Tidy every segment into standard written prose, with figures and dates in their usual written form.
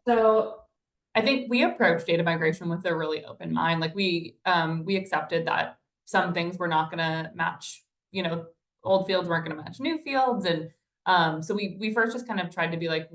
So I think we approached data migration with a really open mind. Like we accepted that some things were not going to match, old fields weren't going to match new fields. And so we first just kind of tried to be like,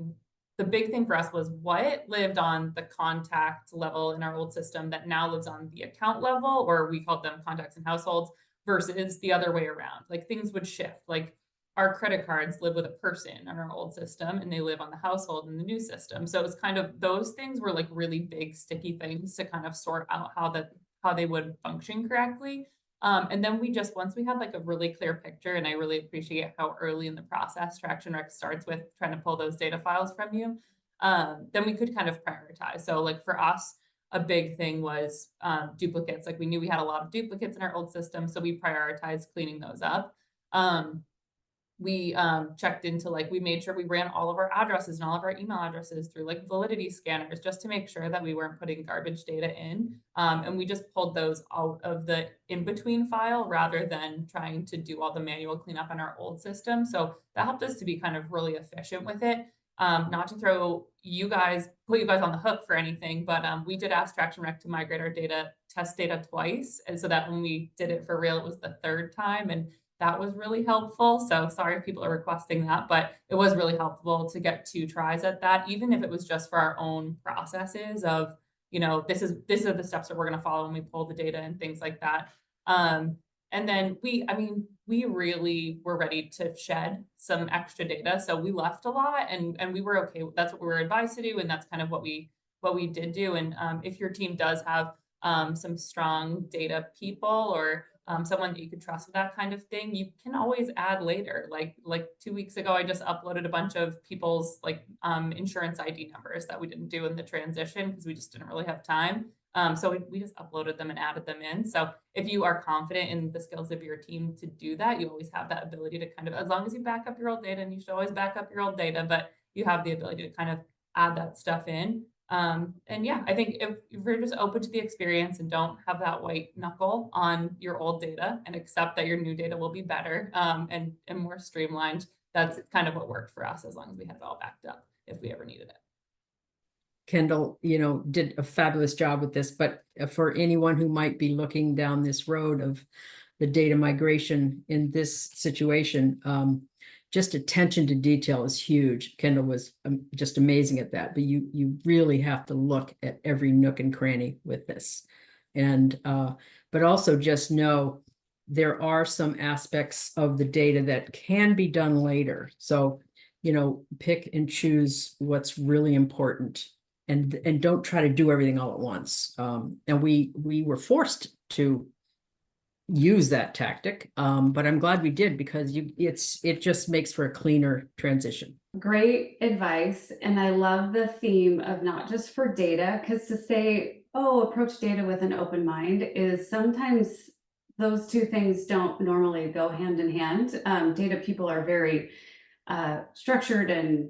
the big thing for us was what lived on the contact level in our old system that now lives on the account level, or we called them contacts and households, versus the other way around. Like things would shift. Like our credit cards live with a person in our old system and they live on the household in the new system. So it was kind of those things were like really big sticky things to kind of sort out how they would function correctly. And then we just once we had like a really clear picture, and I really appreciate how early in the process Traction Rec starts with trying to pull those data files from you. Then we could kind of prioritize. So like for us, a big thing was duplicates. Like we knew we had a lot of duplicates in our old system, so we prioritized cleaning those up. We checked into like we made sure we ran all of our addresses and all of our email addresses through like validity scanners just to make sure that we weren't putting garbage data in. And we just pulled those out of the in-between file rather than trying to do all the manual cleanup in our old system. So that helped us to be kind of really efficient with it. Not to put you guys on the hook for anything, but we did ask Traction Rec to migrate our test data twice. And so that when we did it for real, it was the third time. And that was really helpful. So sorry if people are requesting that, but it was really helpful to get 2 tries at that, even if it was just for our own processes of, this are the steps that we're going to follow when we pull the data and things like that. And then we really were ready to shed some extra data. So we left a lot and we were okay. That's what we were advised to do. And that's kind of what we did do. And if your team does have some strong data people or someone that you could trust with that kind of thing, you can always add later. Like 2 weeks ago, I just uploaded a bunch of people's insurance ID numbers that we didn't do in the transition because we just didn't really have time. So we just uploaded them and added them in. So if you are confident in the skills of your team to do that, you always have that ability to kind of, as long as you back up your old data, and you should always back up your old data, but you have the ability to kind of add that stuff in. And yeah, I think if you're just open to the experience and don't have that white knuckle on your old data and accept that your new data will be better and more streamlined, that's kind of what worked for us as long as we had it all backed up if we ever needed it. Kendall, did a fabulous job with this, but for anyone who might be looking down this road of the data migration in this situation, just attention to detail is huge. Kendall was just amazing at that, but you really have to look at every nook and cranny with this. And, but also just know there are some aspects of the data that can be done later. So, pick and choose what's really important and don't try to do everything all at once. And we were forced to use that tactic, but I'm glad we did because it just makes for a cleaner transition. Great advice. And I love the theme of not just for data, because to say, approach data with an open mind is sometimes those two things don't normally go hand in hand. Data people are very structured and,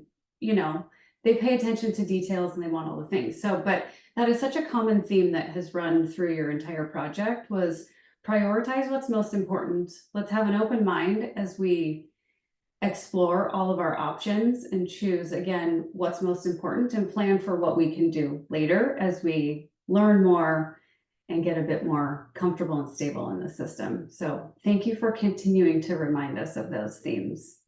they pay attention to details and they want all the things. So, but that is such a common theme that has run through your entire project was prioritize what's most important. Let's have an open mind as we explore all of our options and choose again what's most important and plan for what we can do later as we learn more and get a bit more comfortable and stable in the system. So thank you for continuing to remind us of those themes.